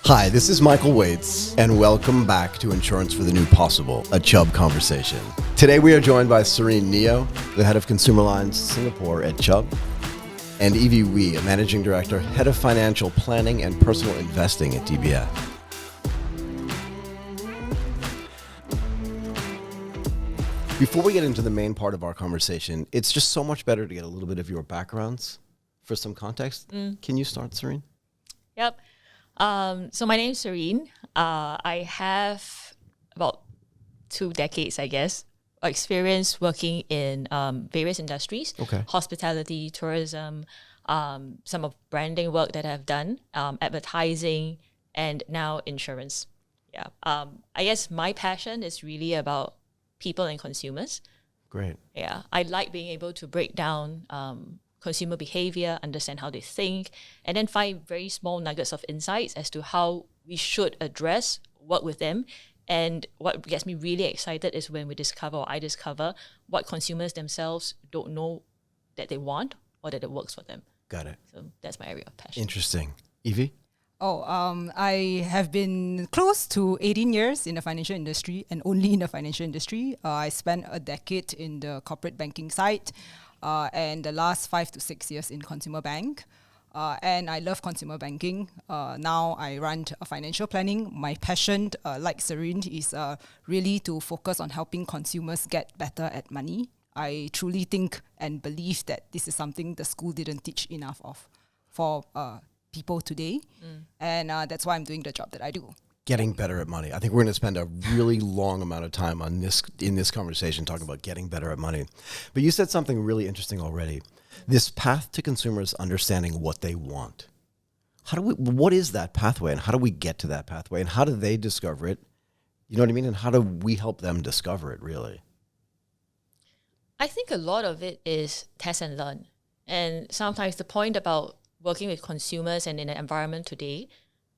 Hi, this is Michael Waits, and welcome back to Insurance for the New Possible, a Chubb conversation. Today we are joined by Serene Neo, the head of Consumer Lines Singapore at Chubb, and Evy Wee, a managing director, head of financial planning and personal investing at DBS. Before we get into the main part of our conversation, it's just so much better to get a little bit of your backgrounds for some context. Can you start, Serene? Yep. So my name is Serene. I have about 2 decades, I guess, experience working in various industries. Okay. Hospitality, tourism, some of branding work that I've done, advertising, and now insurance. Yeah. I guess my passion is really about people and consumers. Great. Yeah. I like being able to break down consumer behavior, understand how they think, and then find very small nuggets of insights as to how we should address, work with them. And what gets me really excited is when I discover what consumers themselves don't know that they want or that it works for them. Got it. So that's my area of passion. Interesting. Evy? I have been close to 18 years in the financial industry and only in the financial industry. I spent a decade in the corporate banking side and the last 5 to 6 years in consumer bank. And I love consumer banking. Now I run a financial planning. My passion, like Serene, is really to focus on helping consumers get better at money. I truly think and believe that this is something the school didn't teach enough of for people today. And that's why I'm doing the job that I do. Getting better at money. I think we're going to spend a really long amount of time on this in this conversation talking about getting better at money. But you said something really interesting already. This path to consumers understanding what they want. What is that pathway, and how do we get to that pathway, and how do they discover it? You know what I mean? And how do we help them discover it, really? I think a lot of it is test and learn. And sometimes the point about working with consumers and in the environment today,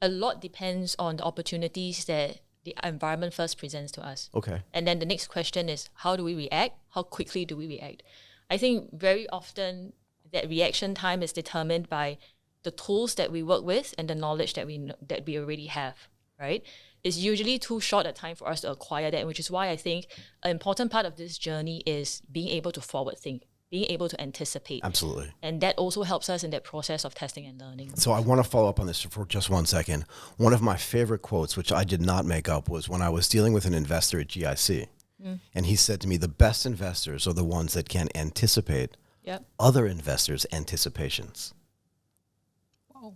a lot depends on the opportunities that the environment first presents to us. Okay. And then the next question is, how do we react? How quickly do we react? I think very often that reaction time is determined by the tools that we work with and the knowledge that we already have, right? It's usually too short a time for us to acquire that, which is why I think an important part of this journey is being able to forward think, being able to anticipate. Absolutely. And that also helps us in that process of testing and learning. So I want to follow up on this for just 1 second. One of my favorite quotes, which I did not make up, was when I was dealing with an investor at GIC. And he said to me, the best investors are the ones that can anticipate other investors' anticipations. Wow.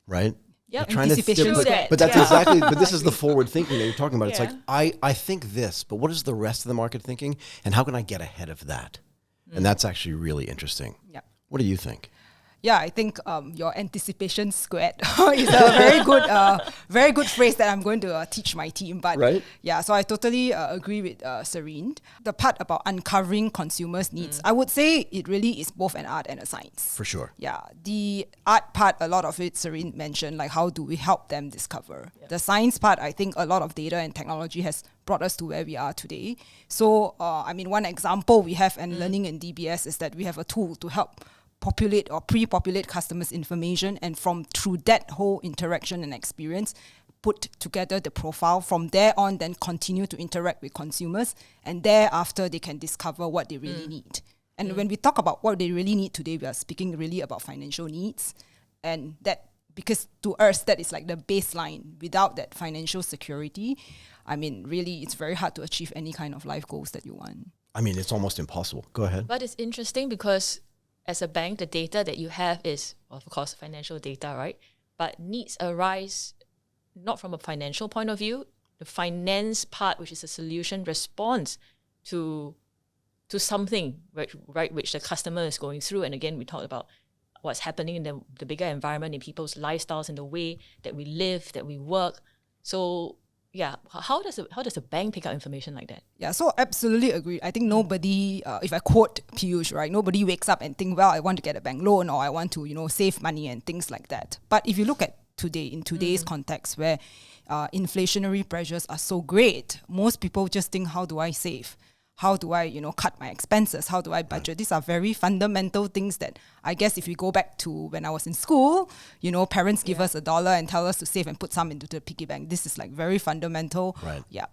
Right? Yeah, trying to but that's exactly, but this is the forward thinking that you're talking about. It's like, I think this, but what is the rest of the market thinking? And how can I get ahead of that? And that's actually really interesting. Yeah. What do you think? Yeah, I think your anticipation squared is a very good phrase that I'm going to teach my team. But right? Yeah, so I totally agree with Serene. The part about uncovering consumers' needs, I would say it really is both an art and a science. For sure. Yeah, the art part, a lot of it Serene mentioned, like how do we help them discover. Yeah. The science part, I think a lot of data and technology has brought us to where we are today. So, one example we have in learning in DBS is that we have a tool to help populate or pre-populate customers' information, and through that whole interaction and experience, put together the profile. From there on, then continue to interact with consumers, and thereafter they can discover what they really need. And when we talk about what they really need today, we are speaking really about financial needs, and that because to us that is like the baseline. Without that financial security, really it's very hard to achieve any kind of life goals that you want. It's almost impossible. Go ahead. But it's interesting because as a bank, the data that you have is, of course, financial data, right? But needs arise not from a financial point of view. The finance part, which is a solution, responds to something, right, which the customer is going through. And again, we talked about what's happening in the bigger environment, in people's lifestyles, in the way that we live, that we work. So yeah, how does a bank pick up information like that? Yeah, so absolutely agree. I think nobody, if I quote Piyush, right, nobody wakes up and think, well, I want to get a bank loan or I want to, save money and things like that. But if you look at today, in today's context where inflationary pressures are so great, most people just think, how do I save? How do I, cut my expenses? How do I budget? These are very fundamental things that I guess if we go back to when I was in school, parents give us $1 and tell us to save and put some into the piggy bank. This is like very fundamental,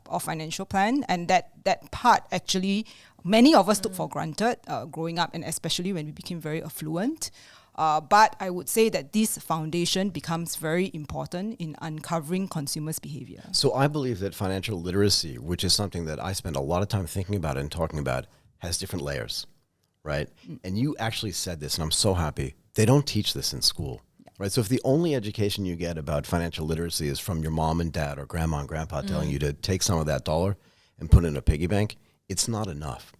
of financial plan. And that part actually, many of us took for granted growing up, and especially when we became very affluent. But I would say that this foundation becomes very important in uncovering consumers' behavior. So I believe that financial literacy, which is something that I spend a lot of time thinking about and talking about, has different layers, right? And you actually said this, and I'm so happy. They don't teach this in school, right? So if the only education you get about financial literacy is from your mom and dad or grandma and grandpa telling you to take some of that dollar and put it in a piggy bank, it's not enough.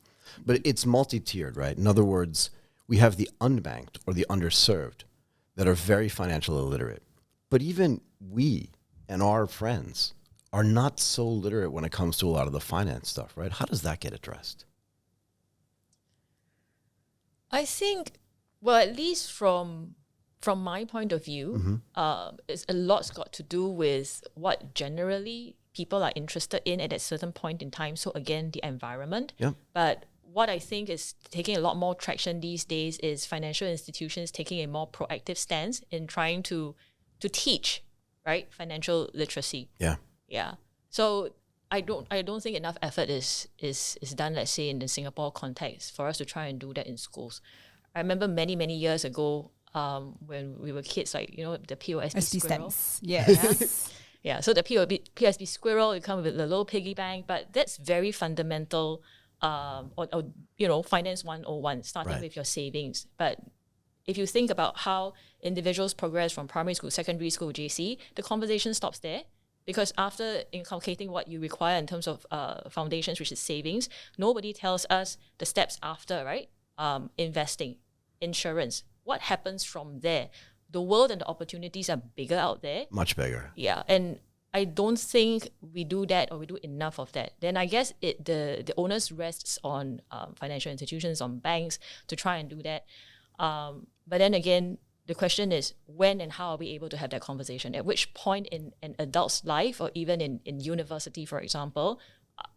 But it's multi-tiered, right? In other words, we have the unbanked or the underserved that are very financially illiterate. But even we and our friends are not so literate when it comes to a lot of the finance stuff, right? How does that get addressed? I think, well, at least from my point of view, it's a lot's got to do with what generally people are interested in at a certain point in time. So again, the environment. Yep. But what I think is taking a lot more traction these days is financial institutions taking a more proactive stance in trying to teach, right, financial literacy. Yeah. Yeah. So I don't think enough effort is done, let's say, in the Singapore context for us to try and do that in schools. I remember many years ago when we were kids, like, the POSB SB squirrel. stamps. Yes. Yeah, so the POSB squirrel, it comes with a little piggy bank, but that's very fundamental. Or finance 101, starting with your savings. But if you think about how individuals progress from primary school, secondary school, JC, the conversation stops there, because after inculcating what you require in terms of foundations, which is savings, nobody tells us the steps after, right? Investing, insurance. What happens from there? The world and the opportunities are bigger out there. Much bigger. Yeah, and I don't think we do that, or we do enough of that. Then I guess the onus rests on financial institutions, on banks to try and do that. But then again, the question is, when and how are we able to have that conversation? At which point in an adult's life, or even in university, for example,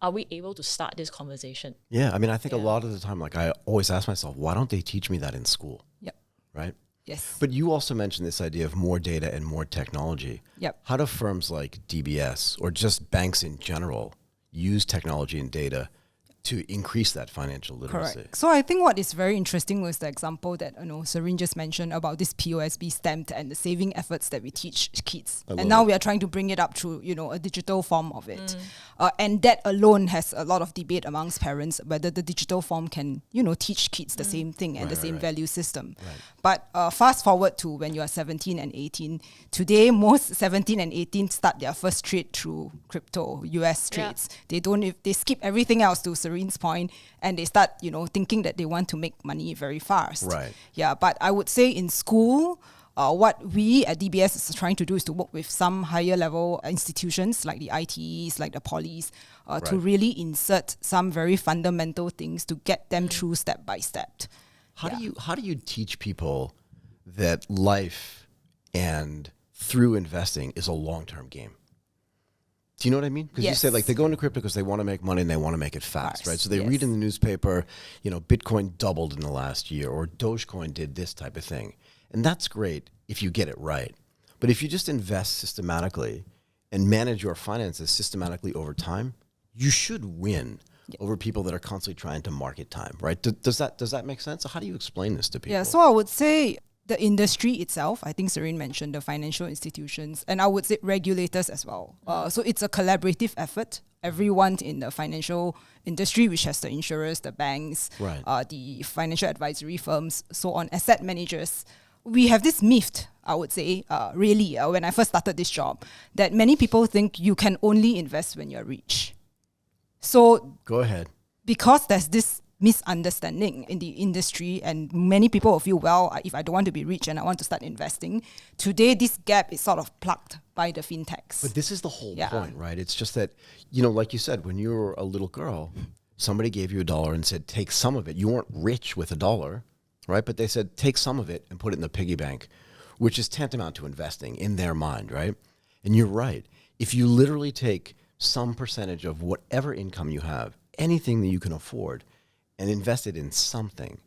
are we able to start this conversation? Yeah, I mean, I think a lot of the time, like, I always ask myself, why don't they teach me that in school? Yep. Right? Yes. But you also mentioned this idea of more data and more technology. Yep. How do firms like DBS or just banks in general use technology and data to increase that financial literacy? Correct. So I think what is very interesting was the example that Serene just mentioned about this POSB stamp and the saving efforts that we teach kids. And now we are trying to bring it up through a digital form of it. And that alone has a lot of debate amongst parents whether the digital form can teach kids the same thing and the same value system. But fast forward to when you are 17 and 18. Today, most 17 and 18 start their first trade through crypto, US trades. They skip everything else, to Serene's point, and they start, thinking that they want to make money very fast. Right. Yeah, but I would say in school, what we at DBS is trying to do is to work with some higher level institutions like the ITEs, like the polys, to really insert some very fundamental things to get them through step by step. How do you teach people that life and through investing is a long-term game? Do you know what I mean? Because you said, like, they go into crypto because they want to make money and they want to make it fast, right? So they read in the newspaper, Bitcoin doubled in the last year, or Dogecoin did this type of thing. And that's great if you get it right. But if you just invest systematically and manage your finances systematically over time, you should win over people that are constantly trying to market time, right? Does that make sense? So how do you explain this to people? Yeah, so I would say the industry itself, I think Serene mentioned the financial institutions, and I would say regulators as well. So it's a collaborative effort. Everyone in the financial industry, which has the insurers, the banks, the financial advisory firms, so on, asset managers, we have this myth, I would say, when I first started this job, that many people think you can only invest when you're rich. So go ahead. Because there's this misunderstanding in the industry, and many people will feel, well, if I don't want to be rich and I want to start investing, today this gap is sort of plugged by the fintechs. But this is the whole point, right? It's just that, like you said, when you were a little girl, somebody gave you $1 and said, take some of it. You weren't rich with $1, right? But they said, take some of it and put it in the piggy bank, which is tantamount to investing in their mind, right? And you're right. If you literally take some percentage of whatever income you have anything that you can afford and invest it in something.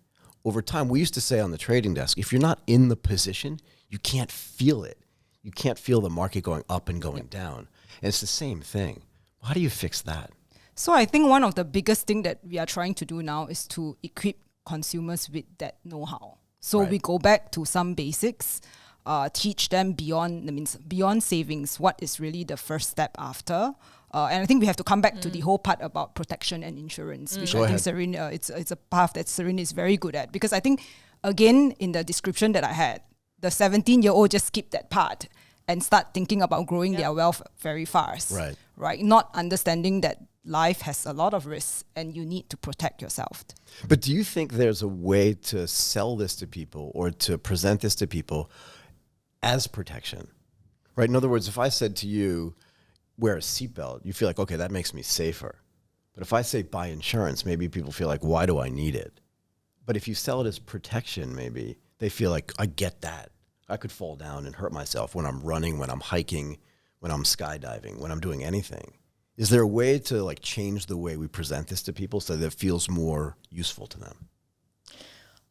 Over time, we used to say on the trading desk, if you're not in the position, you can't feel it. You can't feel the market going up and going down. And it's the same thing. How do you fix that? So I think one of the biggest thing that we are trying to do now is to equip consumers with that know-how. So we go back to some basics, teach them beyond savings, what is really the first step after. And I think we have to come back to the whole part about protection and insurance, which I think Serene, it's a path that Serene is very good at. Because I think, again, in the description that I had, the 17-year-old just skip that part and start thinking about growing their wealth very fast. Right? Not understanding that life has a lot of risks and you need to protect yourself. But do you think there's a way to sell this to people or to present this to people as protection? Right? In other words, if I said to you, wear a seatbelt, you feel like, okay, that makes me safer. But if I say buy insurance, maybe people feel like, why do I need it? But if you sell it as protection, maybe they feel like, I get that. I could fall down and hurt myself when I'm running, when I'm hiking, when I'm skydiving, when I'm doing anything. Is there a way to like change the way we present this to people so that it feels more useful to them?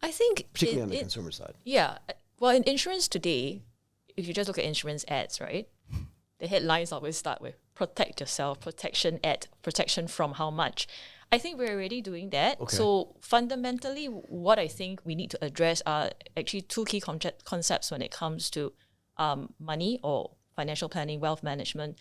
I think particularly on the consumer side. Yeah. Well, in insurance today, if you just look at insurance ads, right? The headlines always start with protect yourself, protection at, protection from how much. I think we're already doing that. Okay. So fundamentally, what I think we need to address are actually two key concepts when it comes to money or financial planning, wealth management.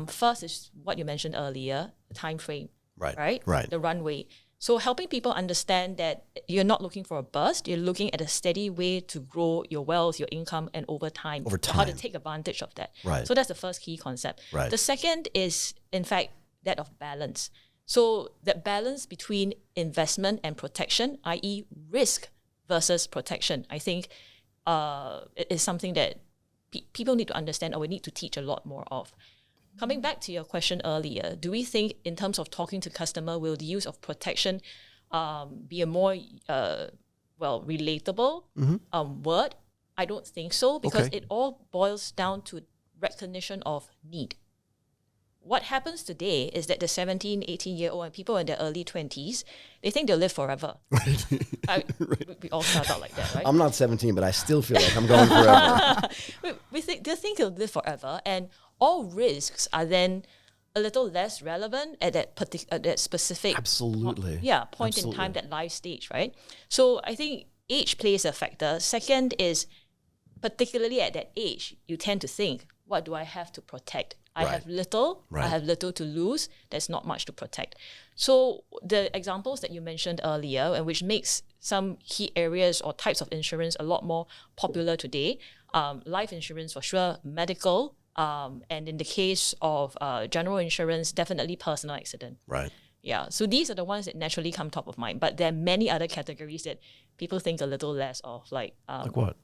First is what you mentioned earlier, the time frame, right? The runway. So helping people understand that you're not looking for a burst, you're looking at a steady way to grow your wealth, your income, and over time. How to take advantage of that. So that's the first key concept. The second is, in fact, that of balance. So that balance between investment and protection, i.e. risk versus protection, I think it is something that people need to understand or we need to teach a lot more of. Coming back to your question earlier, do we think in terms of talking to customer, will the use of protection be a more, relatable word? I don't think so, because it all boils down to recognition of need. What happens today is that the 17, 18-year-old and people in their early 20s, they think they'll live forever. We all start out like that, right? I'm not 17, but I still feel like I'm going forever. they think they'll live forever, and all risks are then a little less relevant at that specific point in time, that life stage, right? So I think age plays a factor. Second is, particularly at that age, you tend to think, what do I have to protect? I have little, I have little to lose, there's not much to protect. So the examples that you mentioned earlier, and which makes some key areas or types of insurance a lot more popular today, life insurance for sure, medical, and in the case of general insurance, definitely personal accident. Yeah, so these are the ones that naturally come top of mind. But there are many other categories that people think a little less of, like what?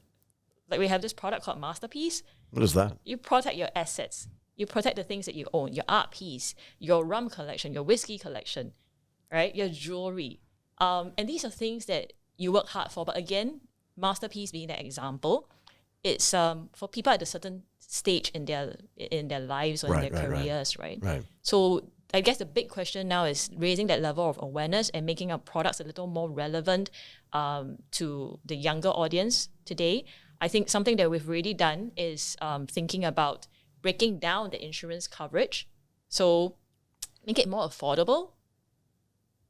Like we have this product called Masterpiece. What is that? You protect your assets. You protect the things that you own, your art piece, your rum collection, your whiskey collection, right? Your jewelry. And these are things that you work hard for. But again, Masterpiece being that example, it's for people at a certain stage in their lives or in their careers, right? So I guess the big question now is raising that level of awareness and making our products a little more relevant to the younger audience today. I think something that we've really done is thinking about breaking down the insurance coverage. So make it more affordable.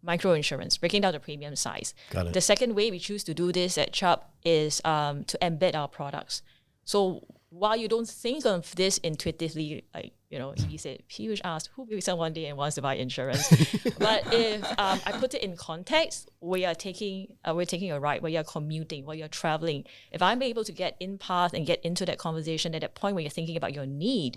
Microinsurance, breaking down the premium size. Got it. The second way we choose to do this at Chubb is to embed our products. So while you don't think of this intuitively, like, he said, Piyush asked, who wakes up one day and wants to buy insurance? But if I put it in context, we're taking a ride, where you're commuting, where you're traveling. If I'm able to get in path and get into that conversation at that point where you're thinking about your need,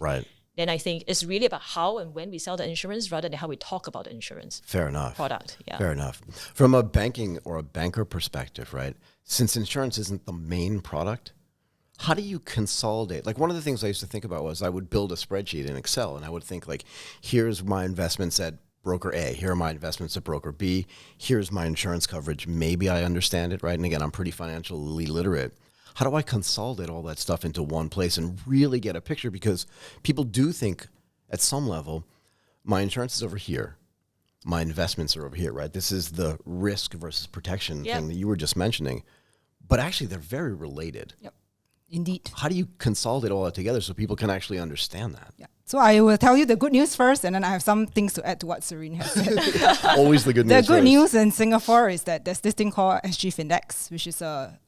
then I think it's really about how and when we sell the insurance rather than how we talk about the insurance. Fair enough. Product, yeah. Fair enough. From a banking or a banker perspective, right? Since insurance isn't the main product, how do you consolidate? Like, one of the things I used to think about was I would build a spreadsheet in Excel, and I would think, like, here's my investments at broker A. Here are my investments at broker B. Here's my insurance coverage. Maybe I understand it, right? And again, I'm pretty financially literate. How do I consolidate all that stuff into one place and really get a picture? Because people do think at some level, my insurance is over here. my investments are over here, right? This is the risk versus protection Yep. thing that you were just mentioning. But actually, they're very related. Yep. Indeed. How do you consolidate all that together so people can actually understand that? Yeah. So I will tell you the good news first, and then I have some things to add to what Serene has said. Always the good The news. good first. news in Singapore is that there's this thing called SG Findex, which is a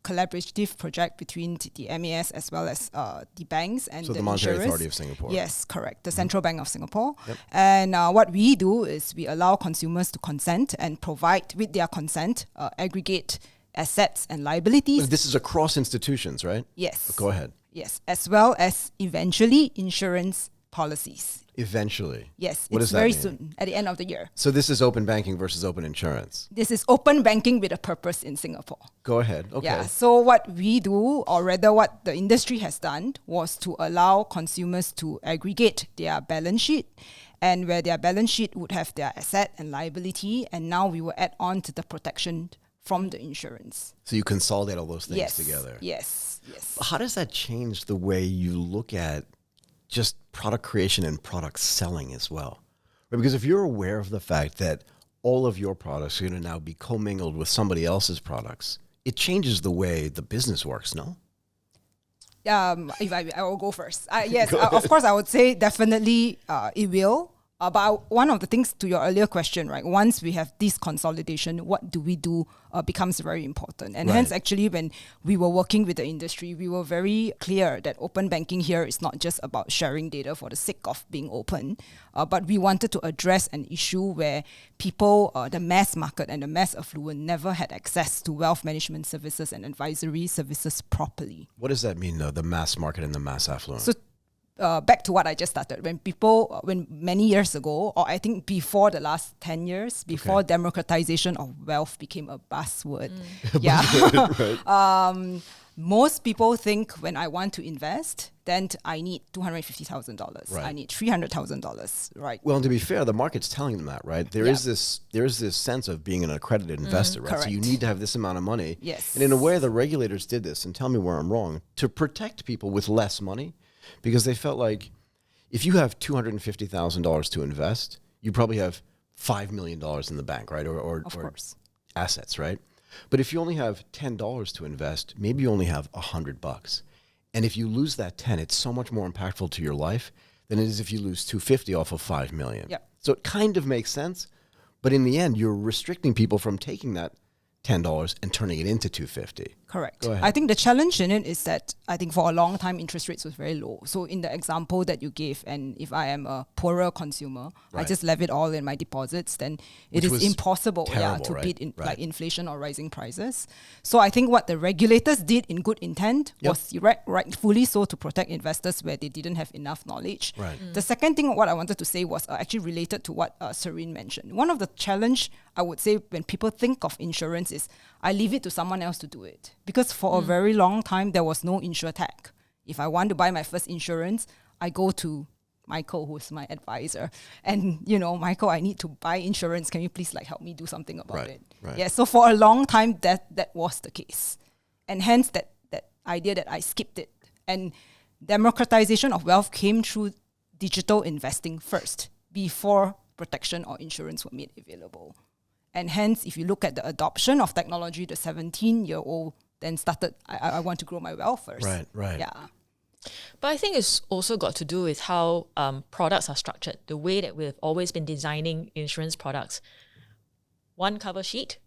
collaborative project between the MAS as well as the banks and So the the Monetary insurers. Authority of Singapore. Yes, correct. The Central Bank of Singapore. Yep. And what we do is we allow consumers to consent and provide, with their consent, aggregate assets and liabilities. This is across institutions, right? Yes. Go ahead. Yes, as well as eventually insurance policies. Eventually. Yes, What it's does that very mean? soon, at the end of the year. So this is open banking versus open insurance. This is open banking with a purpose in Singapore. Go ahead. Okay. Yeah, so what we do, or rather what the industry has done, was to allow consumers to aggregate their balance sheet, and where their balance sheet would have their asset and liability, and now we will add on to the protection from the insurance. So you consolidate all those things Yes, together. yes, yes. How does that change the way you look at just product creation and product selling as well? Right? Because if you're aware of the fact that all of your products are going to now be commingled with somebody else's products, it changes the way the business works, no? If I will go first. Yes, of course, I would say definitely it will. But one of the things to your earlier question, right? Once we have this consolidation, what do we do becomes very important. And hence, Right. actually, when we were working with the industry, we were very clear that open banking here is not just about sharing data for the sake of being open, but we wanted to address an issue where people, the mass market and the mass affluent, never had access to wealth management services and advisory services properly. What does that mean, though, the mass market and the mass affluent? So back to what I just started, when many years ago, or I think before the last 10 years, before democratization of wealth became a buzzword. Yeah. Most people think when I want to invest, then I need $250,000. Right. I need $300,000, right? Well, and to be fair, the market's telling them that, right? There Yeah. is this sense of being an accredited investor, right? So you correct. need to have this amount of money. Yes. And in a way, the regulators did this, and tell me where I'm wrong, to protect people with less money, because they felt like if you have $250,000 to invest, you probably have $5 million in the bank, right? Or Of course. assets, right? But if you only have $10 to invest, maybe you only have $100. And if you lose that 10, it's so much more impactful to your life than it is if you lose 250 off of 5 million. Yep. So it kind of makes sense, but in the end, you're restricting people from taking that $10 and turning it into 250. Correct. Go ahead. I think the challenge in it is that I think for a long time interest rates was very low. So in the example that you gave, and if I am a poorer consumer, I Right. just leave it all in my deposits, then it Which is was impossible terrible, to right? beat Right. like inflation or rising prices. So I think what the regulators did in good intent Yep. was rightfully so to protect investors where they didn't have enough knowledge. Right. The second thing what I wanted to say was actually related to what Serene mentioned. One of the challenge I would say when people think of insurance is I leave it to someone else to do it. Because for a very long time, there was no InsurTech. If I want to buy my first insurance, I go to Michael, who's my advisor. And, Michael, I need to buy insurance. Can you please help me do something about Right, it? right. Yeah, so for a long time, that was the case. And hence that idea that I skipped it. And democratization of wealth came through digital investing first, before protection or insurance were made available. And hence, if you look at the adoption of technology, the 17-year-old then started, I want to grow my wealth first. Right. Yeah. But I think it's also got to do with how products are structured, the way that we've always been designing insurance products. One cover sheet,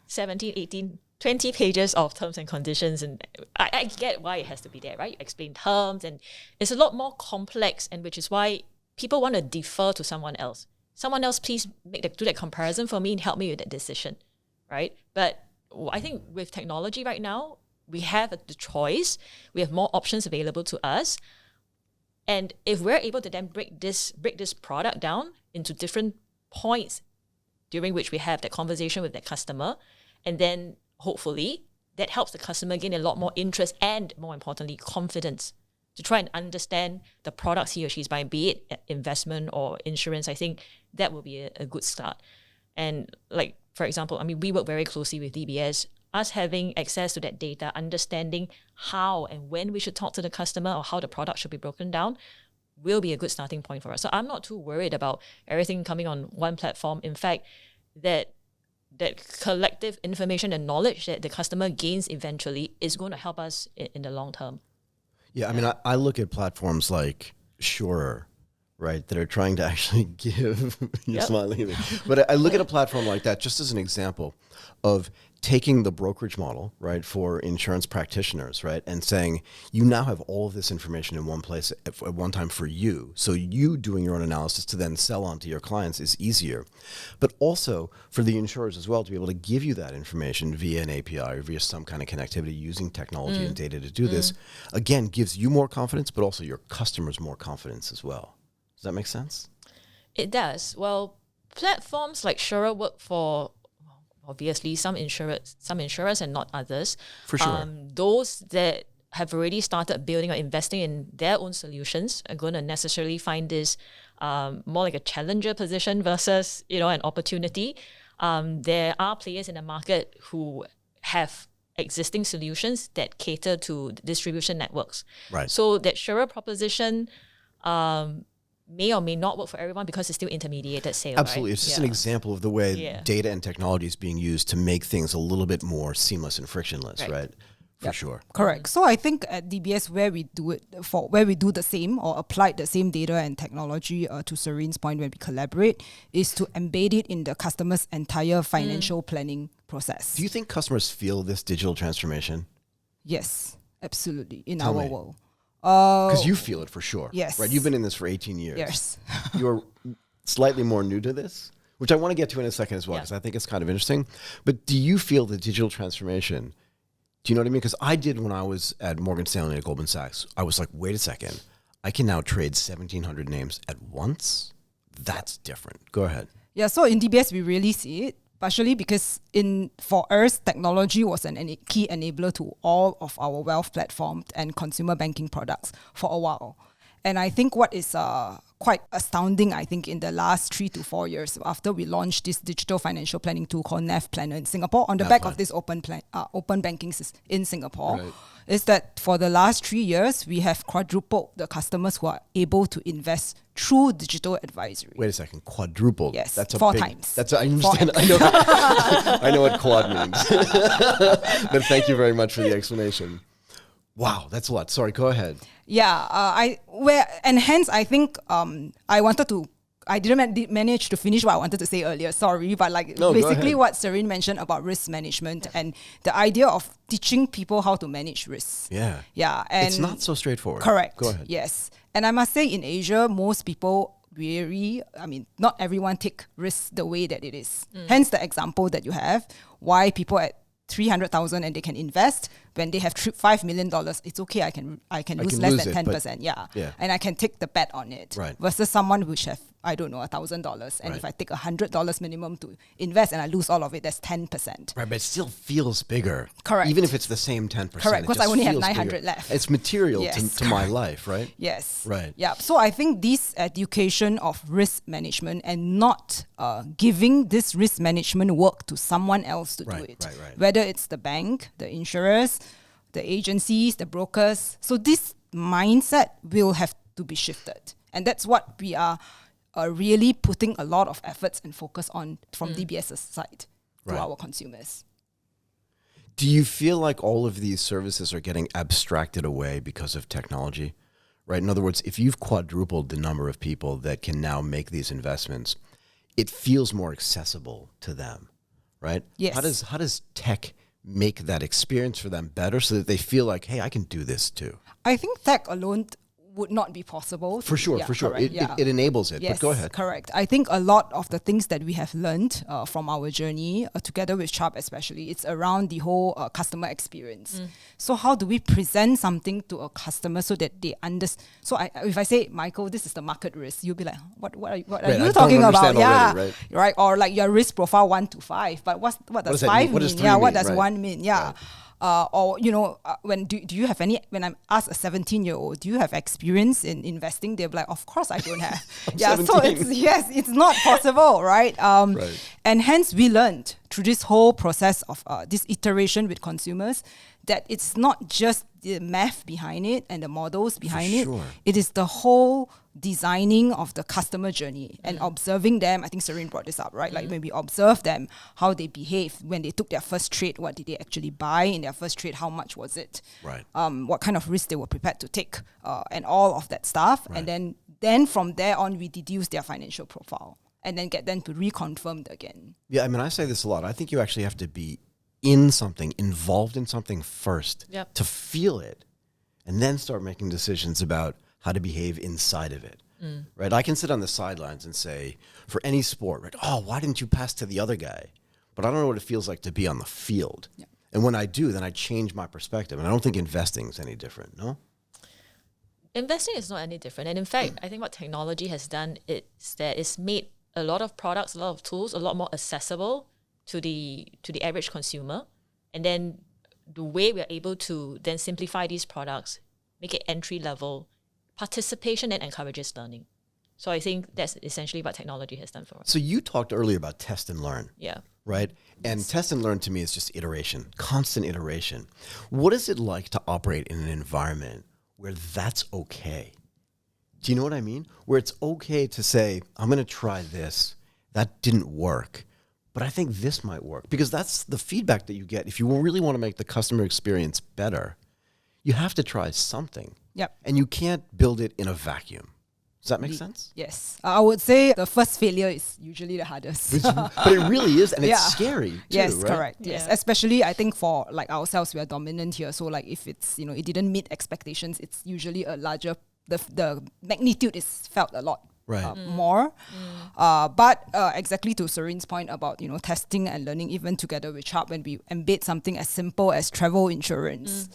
17, 18, 20 pages of terms and conditions. And I get why it has to be there, right? You explain terms, and it's a lot more complex, and which is why people want to defer to someone else. Someone else, please do that comparison for me and help me with that decision, right? But I think with technology right now, we have the choice. We have more options available to us. And if we're able to then break this product down into different points during which we have that conversation with that customer, and then hopefully that helps the customer gain a lot more interest and, more importantly, confidence to try and understand the products he or she's buying, be it investment or insurance. I think that will be a good start. And for example, we work very closely with DBS. Us having access to that data, understanding how and when we should talk to the customer or how the product should be broken down, will be a good starting point for us. So I'm not too worried about everything coming on one platform. In fact, that collective information and knowledge that the customer gains eventually is going to help us in the long term. Yeah, I mean, I look at platforms like Insurer, right, that are trying to actually give, you're smiling at me, but I look at a platform like that just as an example of taking the brokerage model, right, for insurance practitioners, right, and saying, you now have all of this information in one place at one time for you. So you doing your own analysis to then sell on to your clients is easier. But also for the insurers as well to be able to give you that information via an API or via some kind of connectivity using technology and data to do this, again, gives you more confidence, but also your customers more confidence as well. Does that make sense? It does. Well, platforms like Sura work for obviously some insurers and not others. For sure. Those that have already started building or investing in their own solutions are going to necessarily find this more like a challenger position versus, an opportunity. There are players in the market who have existing solutions that cater to distribution networks. Right. So that Sura proposition may or may not work for everyone because it's still intermediated sale. Absolutely. Right? It's just an example of the way data and technology is being used to make things a little bit more seamless and frictionless, right? For sure. Correct. So I think at DBS where we do the same or apply the same data and technology to Serene's point when we collaborate is to embed it in the customer's entire financial planning process. Do you think customers feel this digital transformation? Yes, absolutely. In Tell our me. world. Because you feel it for sure. Yes. Right. You've been in this for 18 years. Yes. You're slightly more new to this, which I want to get to in a second as well, because I think it's kind of interesting. But do you feel the digital transformation? Do you know what I mean? Because I did when I was at Morgan Stanley at Goldman Sachs. I was like, wait a second. I can now trade 1,700 names at once? That's different. Go ahead. Yeah, so in DBS, we really see it, partially because for us, technology was a key enabler to all of our wealth platforms and consumer banking products for a while. And I think what is quite astounding, I think, in the last 3 to 4 years after we launched this digital financial planning tool called NAV Planner in Singapore, on the back of this open banking in Singapore, is that for the last 3 years, we have quadrupled the customers who are able to invest through digital advisory. Wait a second, quadrupled. Yes, that's 4 big, times. That's I understand. I know. I know what quad means. But thank you very much for the explanation. Wow, that's a lot. Sorry, go ahead. Yeah, hence I think I didn't manage to finish what I wanted to say earlier. Sorry, but basically what Serene mentioned about risk management and the idea of teaching people how to manage risks. Yeah. Yeah, and it's not so straightforward. Correct. Go ahead. Yes, and I must say in Asia, most people not everyone take risks the way that it is. Hence the example that you have, why people at 300,000 and they can invest when they have $5 million. It's okay. I can lose less than 10%. Yeah. And I can take the bet on it. Right. Versus someone who have $1,000, and if I take $100 minimum to invest and I lose all of it, that's 10%. Right, but it still feels bigger. Correct. Even if it's the same 10%. Correct, because I only have 900 left. It's material Yes, to my life, right? Yes. Right. Yeah. So I think this education of risk management and not giving this risk management work to someone else to do it. Right. Whether it's the bank, the insurers, the agencies, the brokers. So this mindset will have to be shifted. And that's what we are really putting a lot of efforts and focus on from DBS's side to our consumers. Do you feel like all of these services are getting abstracted away because of technology? Right? In other words, if you've quadrupled the number of people that can now make these investments, it feels more accessible to them, right? Yes. How does tech make that experience for them better so that they feel like, hey, I can do this too? I think tech alone would not be possible. For sure. Correct, It enables it, yes, but go ahead. Correct. I think a lot of the things that we have learned from our journey, together with Sharp especially, it's around the whole customer experience. So how do we present something to a customer so that they understand? So if I say, Michael, this is the market risk, you'll be like, what are you talking about? Already, right. Or like your risk profile 1 to 5, but what does 5 mean? What does 3 yeah, mean? What does Right. 1 mean? Yeah. Right. Or when do you have any? When I'm asked a 17-year-old, do you have experience in investing? They're like, of course I don't have. I'm 17. So it's not possible, right? And hence we learned through this whole process of this iteration with consumers that it's not just the math behind it and the models behind it. sure. It is the whole designing of the customer journey and observing them. I think Serene brought this up, right? Like when we observe them, how they behave when they took their first trade, what did they actually buy in their first trade, how much was it? Right. What kind of risk they were prepared to take, and all of that stuff. Right. And then from there on, we deduce their financial profile and then get them to reconfirm again. Yeah, I mean, I say this a lot. I think you actually have to be in something, involved in something first to feel it, and then start making decisions about how to behave inside of it. Right? I can sit on the sidelines and say, for any sport, right? Oh, why didn't you pass to the other guy? But I don't know what it feels like to be on the field. Yeah. And when I do, then I change my perspective. And I don't think investing is any different, no? Investing is not any different. And in fact, I think what technology has done is that it's made a lot of products, a lot of tools, a lot more accessible to the average consumer. And then the way we are able to then simplify these products, make it entry level, participation then encourages learning. So I think that's essentially what technology has done for us. So you talked earlier about test and learn. Yeah. Right? And test and learn to me is just iteration, constant iteration. What is it like to operate in an environment where that's okay? Do you know what I mean? Where it's okay to say, I'm going to try this. That didn't work, but I think this might work. Because that's the feedback that you get. If you really want to make the customer experience better, you have to try something. Yep. And you can't build it in a vacuum. Does that make sense? Yes. I would say the first failure is usually the hardest. But it really is, and it's scary too, yes, right? correct. Yes, especially I think for like ourselves, we are dominant here. So like if it's, it didn't meet expectations, it's usually a larger, the magnitude is felt a lot more. But exactly to Serene's point about, testing and learning, even together with Sharp, when we embed something as simple as travel insurance,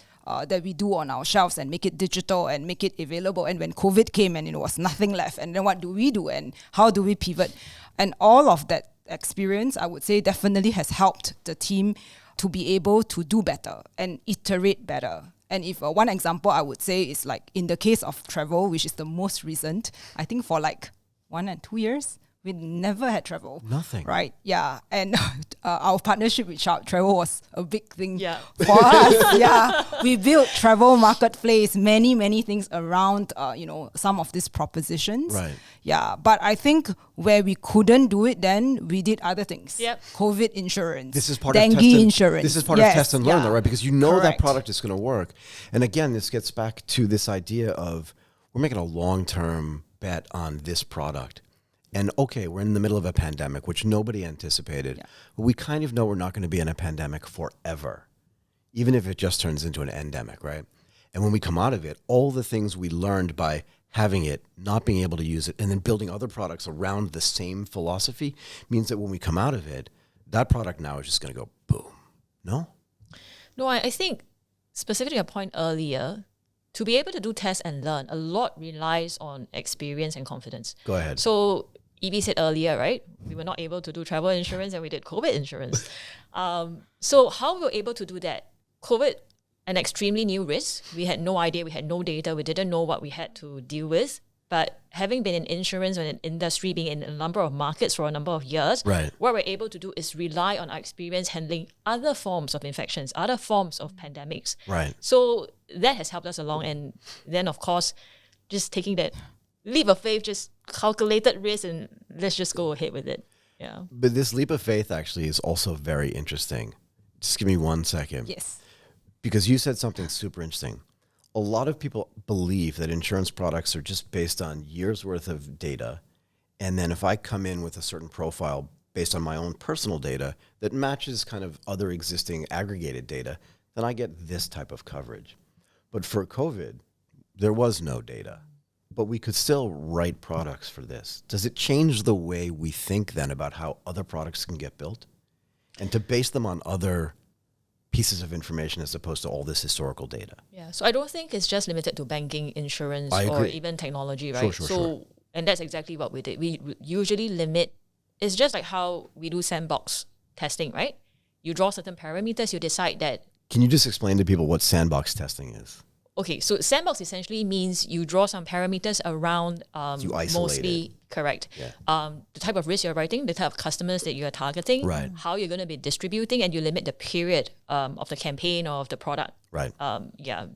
that we do on our shelves and make it digital and make it available. And when COVID came and it was nothing left, and then what do we do and how do we pivot? And all of that experience, I would say, definitely has helped the team to be able to do better and iterate better. And if one example I would say is like in the case of travel, which is the most recent, I think for like 1 and 2 years, we never had travel. Nothing. Right? Yeah. And our partnership with Sharp Travel was a big thing for us. Yeah. We built travel marketplace, many things around, some of these propositions. Right. Yeah. But I think where we couldn't do it then, we did other things. Yep. COVID insurance. This is part dengue of test and, insurance. This is part of test and learn, though, right? Because you know that Correct. product is going to work. And again, this gets back to this idea of we're making a long-term bet on this product. And okay, we're in the middle of a pandemic, which nobody anticipated. Yeah. But we kind of know we're not going to be in a pandemic forever, even if it just turns into an endemic, right? And when we come out of it, all the things we learned by having it, not being able to use it, and then building other products around the same philosophy means that when we come out of it, that product now is just going to go boom. No? No, I think specifically a point earlier, to be able to do test and learn, a lot relies on experience and confidence. Go ahead. So Evy said earlier, right? We were not able to do travel insurance and we did COVID insurance. So how we were able to do that? COVID, an extremely new risk. We had no idea. We had no data. We didn't know what we had to deal with. But having been in insurance and an industry, being in a number of markets for a number of years, right, what we're able to do is rely on our experience handling other forms of infections, other forms of pandemics. Right. So that has helped us along. And then, of course, just taking that leap of faith, just calculated risk, and let's just go ahead with it. Yeah. But this leap of faith actually is also very interesting. Just give me 1 second. Yes. Because you said something super interesting. A lot of people believe that insurance products are just based on years worth of data. And then if I come in with a certain profile based on my own personal data that matches kind of other existing aggregated data, then I get this type of coverage. But for COVID, there was no data, but we could still write products for this. Does it change the way we think then about how other products can get built? And to base them on other pieces of information as opposed to all this historical data. Yeah, so I don't think it's just limited to banking, insurance, or even technology, right? Sure. And that's exactly what we did. We usually limit, it's just like how we do sandbox testing, right? You draw certain parameters, you decide that. Can you just explain to people what sandbox testing is? Okay, so sandbox essentially means you draw some parameters around you isolate mostly it. Correct. Yeah. The type of risk you're writing, the type of customers that you're targeting, right, how you're going to be distributing, and you limit the period of the campaign or of the product right,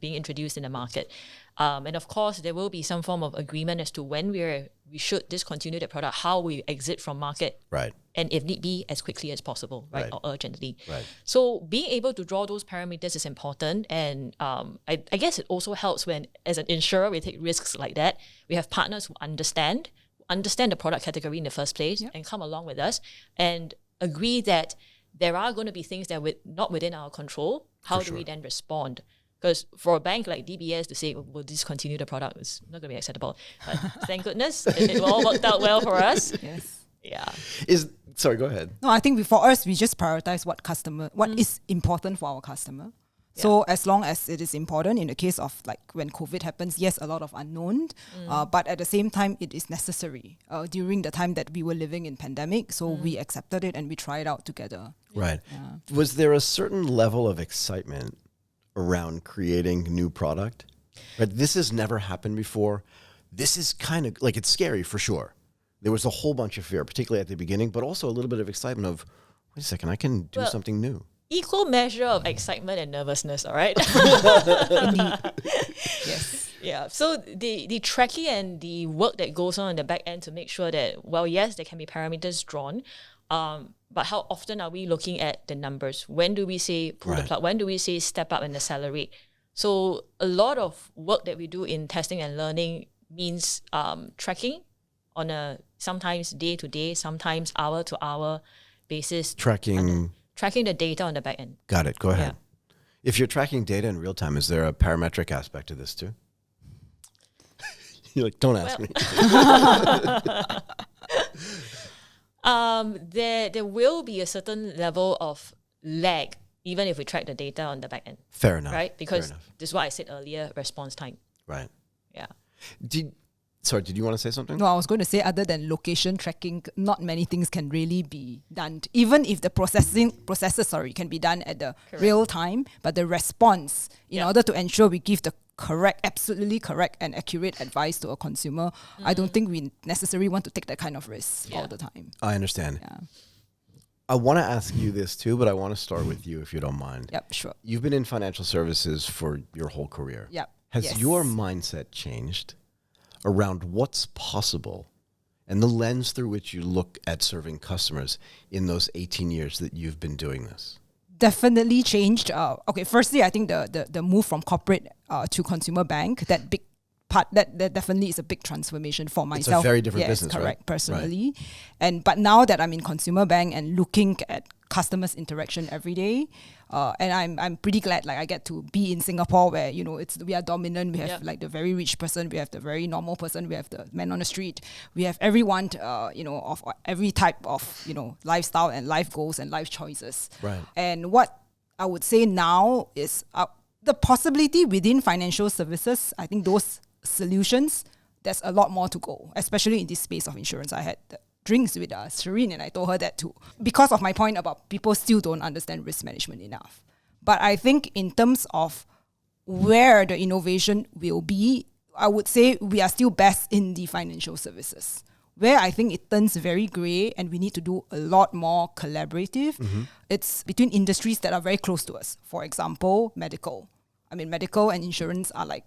being introduced in the market. And of course, there will be some form of agreement as to when we should discontinue the product, how we exit from market, Right. and if need be, as quickly as possible, right, Right. or urgently. Right. So being able to draw those parameters is important, and I guess it also helps when, as an insurer, we take risks like that. We have partners who understand the product category in the first place and come along with us and agree that there are going to be things that are not within our control. How do we then respond? Because for a bank like DBS to say, we'll discontinue the product, is not going to be acceptable. But thank goodness, it all worked out well for us. Yes. Yeah. Sorry, go ahead. No, I think for us, we just prioritize what is important for our customer. So as long as it is important, in the case of like when COVID happens, yes, a lot of unknown, but at the same time, it is necessary during the time that we were living in pandemic. So we accepted it and we tried out together. Right. Was there a certain level of excitement around creating new product? Right. This has never happened before. This is kind of like, it's scary for sure. There was a whole bunch of fear, particularly at the beginning, but also a little bit of excitement of, wait a second, I can do something new. Equal measure of excitement and nervousness, all right? Yes. Yeah. So the tracking and the work that goes on in the back end to make sure that, well, yes, there can be parameters drawn, but how often are we looking at the numbers? When do we say pull the plug? When do we say step up and accelerate? So a lot of work that we do in testing and learning means tracking on a sometimes day to day, sometimes hour to hour basis. Tracking The data on the back end. Got it. Go ahead. Yeah. If you're tracking data in real time, is there a parametric aspect to this too? You're like, don't ask me. There will be a certain level of lag, even if we track the data on the back end. Fair enough. Right? Because this is what I said earlier, response time. Right. Yeah. Did you want to say something? No, I was going to say, other than location tracking, not many things can really be done. Even if the processes can be done at the real time, but the response, in order to ensure we give the absolutely correct and accurate advice to a consumer, I don't think we necessarily want to take that kind of risk all the time. I understand. Yeah. I want to ask you this too, but I want to start with you if you don't mind. Yep, sure. You've been in financial services for your whole career. Yep. Has your mindset changed around what's possible and the lens through which you look at serving customers in those 18 years that you've been doing this? Definitely changed. Firstly, I think the move from corporate to consumer bank, that big part, that definitely is a big transformation for myself. It's a very different business, correct, right? personally. But now that I'm in consumer bank and looking at customers' interaction every day, and I'm pretty glad I get to be in Singapore where we are dominant. We have like the very rich person, we have the very normal person, we have the man on the street, we have everyone of every type of lifestyle and life goals and life choices. Right. And what I would say now is the possibility within financial services. I think those solutions, there's a lot more to go, especially in this space of insurance. I had drinks with Serene and I told her that too, because of my point about people still don't understand risk management enough. But I think in terms of where the innovation will be, I would say we are still best in the financial services, where I think it turns very grey and we need to do a lot more collaborative. It's between industries that are very close to us. For example, medical. Medical and insurance are like,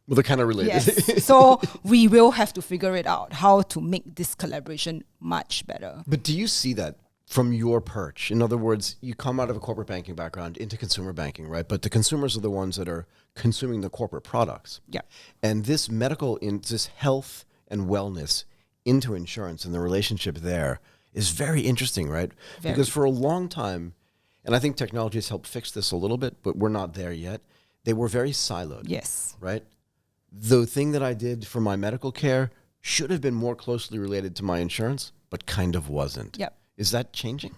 well, they're kind of related. Yes. So we will have to figure it out, how to make this collaboration much better. But do you see that from your perch? In other words, you come out of a corporate banking background into consumer banking, right? But the consumers are the ones that are consuming the corporate products. Yeah. And this this health and wellness into insurance and the relationship there is very interesting, right? Very. Because for a long time, and I think technology has helped fix this a little bit, but we're not there yet. They were very siloed. Yes. Right? The thing that I did for my medical care should have been more closely related to my insurance, but kind of wasn't. Yep. Is that changing?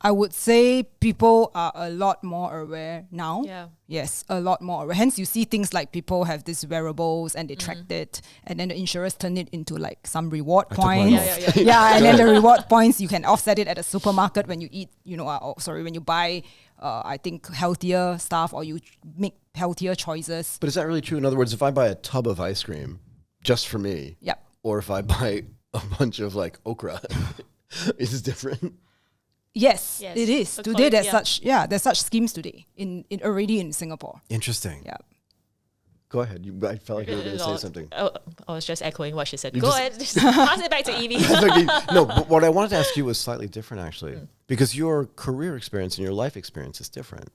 I would say people are a lot more aware now. Yeah. Yes, a lot more aware. Hence, you see things like people have these wearables and they tracked it, and then the insurers turn it into like some reward points. And then the reward points, you can offset it at a supermarket when you eat, when you buy, I think, healthier stuff, or you make healthier choices. But is that really true? In other words, if I buy a tub of ice cream just for me, Yep. or if I buy a bunch of like okra, is it different? Yes, Yes. it is. The Today, quality, there's such schemes today in already in Singapore. Interesting. Yeah. Go ahead. I felt like you were going to say something. I was just echoing what she said. Go ahead. Just pass it back to Evie. No, but what I wanted to ask you was slightly different, actually, because your career experience and your life experience is different.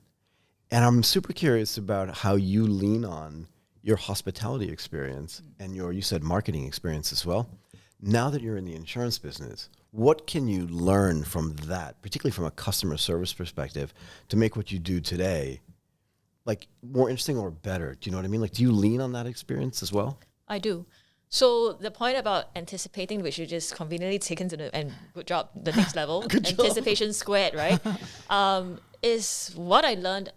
And I'm super curious about how you lean on your hospitality experience and you said marketing experience as well. Now that you're in the insurance business, what can you learn from that, particularly from a customer service perspective, to make what you do today like more interesting or better? Do you know what I mean? Like, do you lean on that experience as well? I do. So the point about anticipating, which you just conveniently taken to the, and good job, the next level, anticipation squared, right? Is what I learned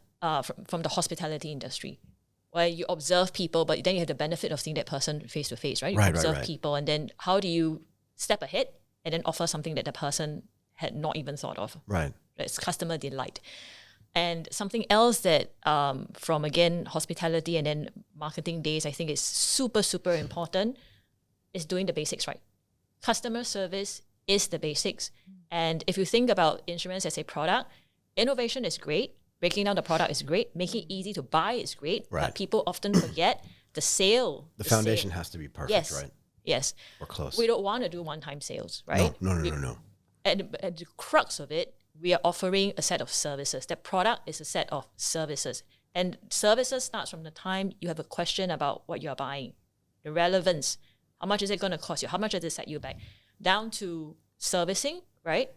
from the hospitality industry, where you observe people, but then you have the benefit of seeing that person face to face, right? You observe people, and then how do you step ahead and then offer something that the person had not even thought of? Right. It's customer delight. And something else that from, again, hospitality and then marketing days, I think is super, super important is doing the basics right. Customer service is the basics. And if you think about insurance as a product, innovation is great. Breaking down the product is great. Making it easy to buy is great. Right. But people often forget the sale. The foundation has to be perfect, right? Yes. Or close. We don't want to do one-time sales, right? No. At the crux of it, we are offering a set of services. That product is a set of services. And services starts from the time you have a question about what you're buying, the relevance, how much is it going to cost you, how much does it set you back, down to servicing, right?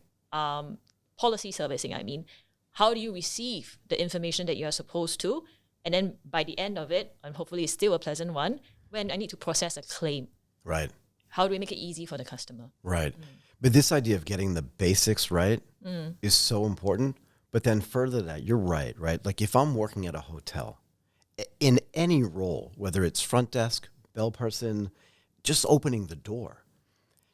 Policy servicing, I mean. How do you receive the information that you're supposed to? And then by the end of it, and hopefully it's still a pleasant one, when I need to process a claim. Right. How do we make it easy for the customer? Right. But this idea of getting the basics right is so important. But then further that, you're right? Like if I'm working at a hotel, in any role, whether it's front desk, bell person, just opening the door,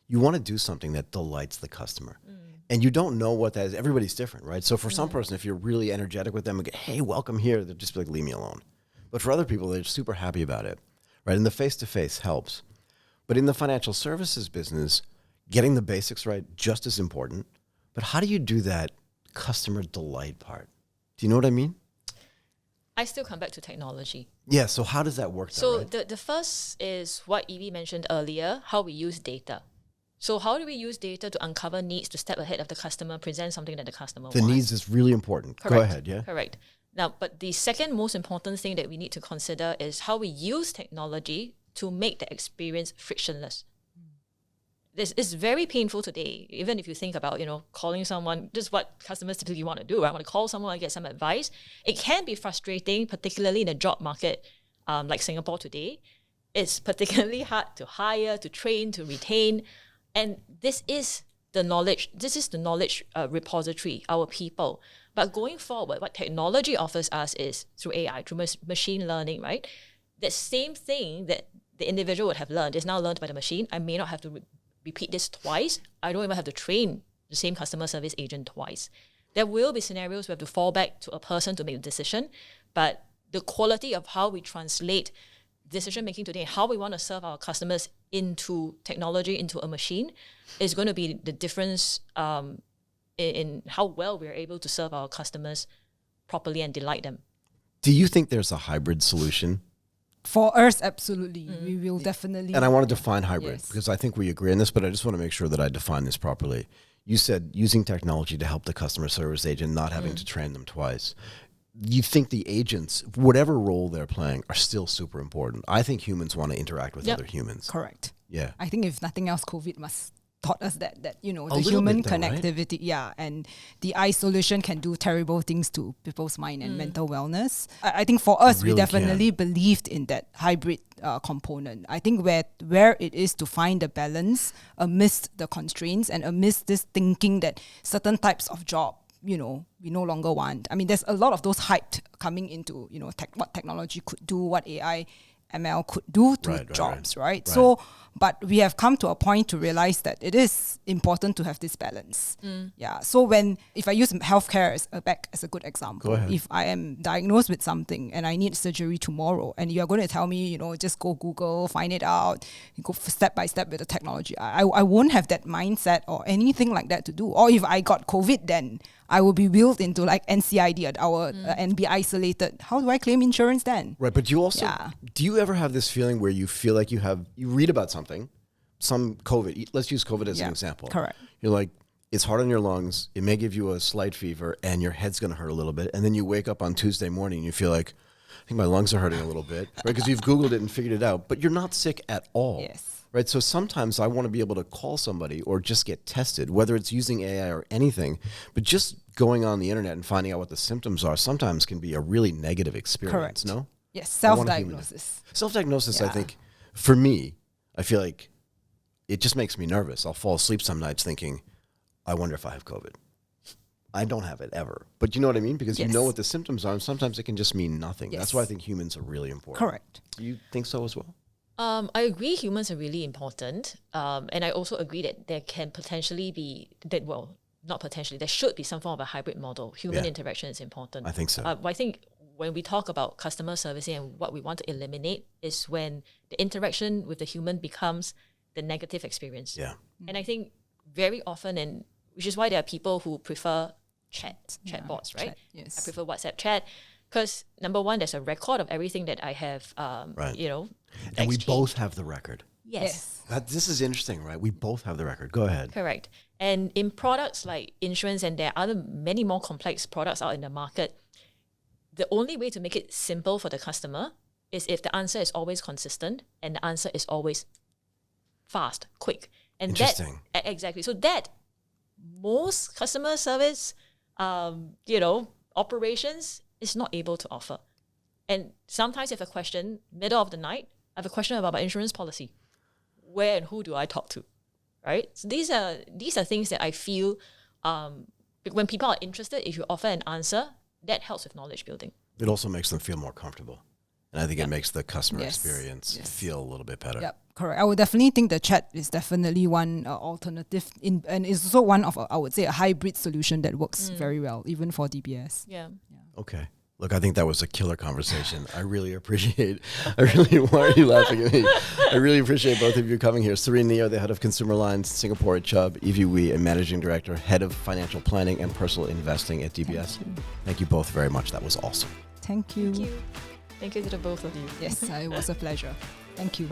you want to do something that delights the customer. And you don't know what that is. Everybody's different, right? So for some person, if you're really energetic with them and go, hey, welcome here, they'll just be like, leave me alone. But for other people, they're super happy about it, right? And the face-to-face helps. But in the financial services business, getting the basics right, just as important. But how do you do that customer delight part? Do you know what I mean? I still come back to technology. Yeah, so how does that work? So the first is what Evie mentioned earlier, how we use data. So how do we use data to uncover needs, to step ahead of the customer, present something that the customer wants? The needs is really important. Correct. Go ahead, yeah? Correct. Now, but the second most important thing that we need to consider is how we use technology to make the experience frictionless. This is very painful today, even if you think about, calling someone, just what customers typically want to do. I want to call someone and get some advice. It can be frustrating, particularly in a job market like Singapore today. It's particularly hard to hire, to train, to retain. And this is the knowledge repository, our people. But going forward, what technology offers us is through AI, through machine learning, right? The same thing that the individual would have learned is now learned by the machine. I may not have to repeat this twice. I don't even have to train the same customer service agent twice. There will be scenarios we have to fall back to a person to make a decision, but the quality of how we translate decision making today, how we want to serve our customers into technology, into a machine, is going to be the difference in how well we're able to serve our customers properly and delight them. Do you think there's a hybrid solution? For us, absolutely. We will definitely. And I want to define hybrid Yes. because I think we agree on this, but I just want to make sure that I define this properly. You said using technology to help the customer service agent, not having to train them twice. You think the agents, whatever role they're playing, are still super important. I think humans want to interact with other humans. Correct. Yeah. I think if nothing else, COVID must taught us that the little human bit though, right? connectivity, and the isolation can do terrible things to people's mind and mental wellness. I think for us, really we definitely believed in that hybrid component. I think where it is to find the balance amidst the constraints and amidst this thinking that certain types of job, we no longer want. I mean, there's a lot of those hyped coming into, what technology could do, what AI, ML could do to jobs, right? So But we have come to a point to realize that it is important to have this balance. Yeah. So if I use healthcare as a good example, Go ahead. if I am diagnosed with something and I need surgery tomorrow, and you're going to tell me, just go Google, find it out, go step by step with the technology, I won't have that mindset or anything like that to do. Or if I got COVID, then I will be wheeled into like NCID and be isolated. How do I claim insurance then? Right, but you also, Yeah. do you ever have this feeling where you feel like you read about something, some COVID, let's use COVID as an example. Correct. You're like, it's hard on your lungs, it may give you a slight fever, and your head's going to hurt a little bit, and then you wake up on Tuesday morning and you feel like, I think my lungs are hurting a little bit, right? Because you've Googled it and figured it out, but you're not sick at all. Yes. Right, so sometimes I want to be able to call somebody or just get tested, whether it's using AI or anything, but just going on the internet and finding out what the symptoms are sometimes can be a really negative experience, Correct. no? Yes, I want to self-diagnosis. Self-diagnosis, I Yeah. think, for me, I feel like it just makes me nervous. I'll fall asleep some nights thinking, I wonder if I have COVID. I don't have it ever. But you know what I mean? Because you know Yes. what the symptoms are, and sometimes it can just mean nothing. Yes. That's why I think humans are really important. Correct. Do you think so as well? I agree humans are really important. And I also agree that there can potentially be, not potentially, there should be some form of a hybrid model. Human interaction is important. I think so. But I think when we talk about customer servicing and what we want to eliminate is when the interaction with the human becomes the negative experience. Yeah. And I think very often, and which is why there are people who prefer chatbots, right? Chat, yes. I prefer WhatsApp chat because number one, there's a record of everything that I have, Right. And we exchanged. both have the record. Yes. This is interesting, right? We both have the record. Go ahead. Correct. And in products like insurance, and there are many more complex products out in the market, the only way to make it simple for the customer is if the answer is always consistent and the answer is always fast, quick. And Interesting. Exactly. So that most customer service, operations is not able to offer. And sometimes if a question, middle of the night, I have a question about my insurance policy. Where and who do I talk to? Right? So these are things that I feel when people are interested, if you offer an answer, that helps with knowledge building. It also makes them feel more comfortable. And I think it makes the customer Yes. experience Yes. feel a little bit better. Yep, correct. I would definitely think the chat is definitely one alternative, and it's also one of, I would say, a hybrid solution that works very well, even for DBS. Yeah. Okay. Look, I think that was a killer conversation. Why are you laughing at me? I really appreciate both of you coming here. Serene Neo, the head of Consumer Lines, Singapore at Chubb. Evie Wee, a managing director, head of financial planning and personal investing at DBS. Thank you both very much. That was awesome. Thank you. Thank you. Thank you to the both of you. Yes, it was a pleasure. Thank you.